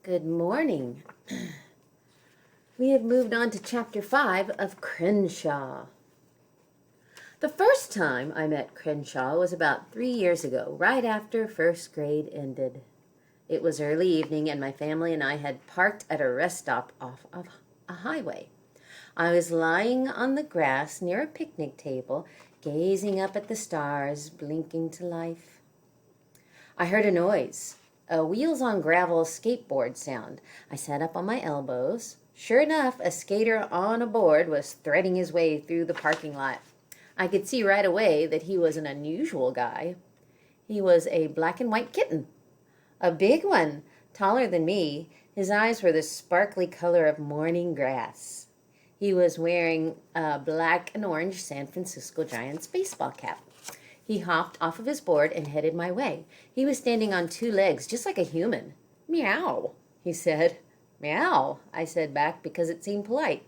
Good morning. We have moved on to Chapter 5 of Crenshaw. The first time I met Crenshaw was about 3 years ago, right after first grade ended. It was early evening, and my family and I had parked at a rest stop off of a highway. I was lying on the grass near a picnic table, gazing up at the stars, blinking to life. I heard a noise. A wheels on gravel skateboard sound. I sat up on my elbows. Sure enough, a skater on a board was threading his way through the parking lot. I could see right away that he was an unusual guy. He was a black and white kitten. A big one, taller than me. His eyes were the sparkly color of morning grass. He was wearing a black and orange San Francisco Giants baseball cap. He hopped off of his board and headed my way. He was standing on two legs, just like a human. "Meow," he said. "Meow," I said back because it seemed polite.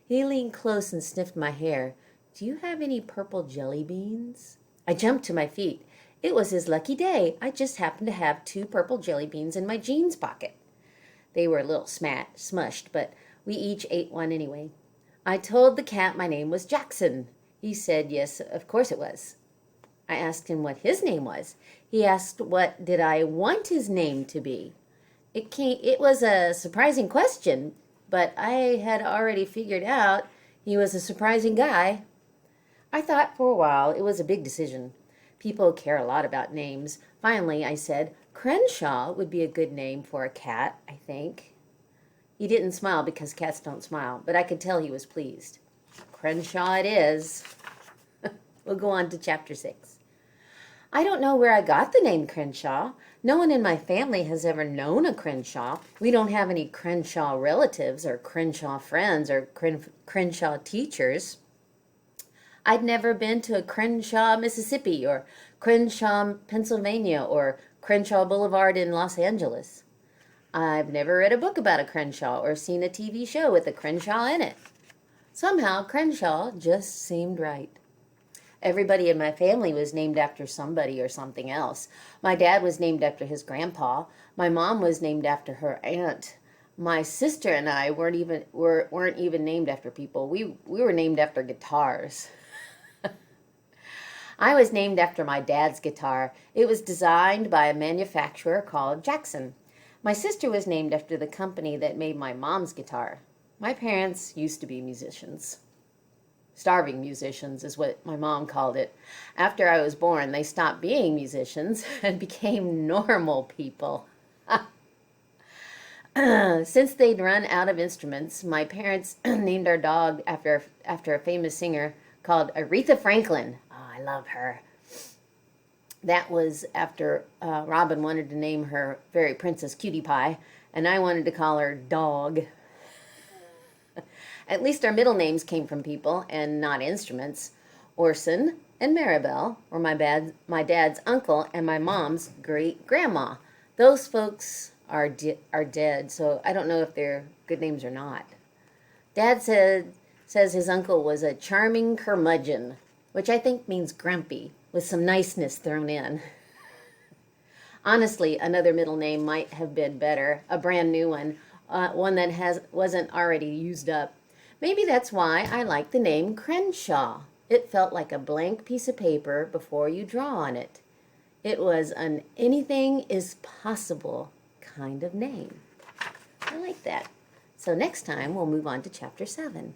He leaned close and sniffed my hair. "Do you have any purple jelly beans?" I jumped to my feet. It was his lucky day. I just happened to have 2 purple jelly beans in my jeans pocket. They were a little smushed, but we each ate one anyway. I told the cat my name was Jackson. He said yes, of course it was. I asked him what his name was. He asked what did I want his name to be. It was a surprising question, but I had already figured out he was a surprising guy. I thought for a while it was a big decision. People care a lot about names. Finally, I said, Crenshaw would be a good name for a cat, I think. He didn't smile because cats don't smile, but I could tell he was pleased. Crenshaw it is. We'll go on to Chapter 6. I don't know where I got the name Crenshaw. No one in my family has ever known a Crenshaw. We don't have any Crenshaw relatives or Crenshaw friends or Crenshaw teachers. I'd never been to Crenshaw, Mississippi, or Crenshaw, Pennsylvania, or Crenshaw Boulevard in Los Angeles. I've never read a book about a Crenshaw or seen a TV show with a Crenshaw in it. Somehow, Crenshaw just seemed right. Everybody in my family was named after somebody or something else. My dad was named after his grandpa. My mom was named after her aunt. My sister and I weren't even named after people. We were named after guitars. I was named after my dad's guitar. It was designed by a manufacturer called Jackson. My sister was named after the company that made my mom's guitar. My parents used to be musicians. Starving musicians is what my mom called it. After I was born, they stopped being musicians and became normal people. Since they'd run out of instruments, my parents named our dog after a famous singer called Aretha Franklin. Oh, I love her. That was after Robin wanted to name her fairy princess Cutie Pie, and I wanted to call her Dog. At least our middle names came from people and not instruments. Orson and Maribel were my dad's uncle and my mom's great-grandma. Those folks are dead, so I don't know if they're good names or not. Dad says his uncle was a charming curmudgeon, which I think means grumpy, with some niceness thrown in. Honestly, another middle name might have been better, a brand new one, one that wasn't already used up. Maybe that's why I like the name Crenshaw. It felt like a blank piece of paper before you draw on it. It was an anything is possible kind of name. I like that. So next time we'll move on to Chapter 7.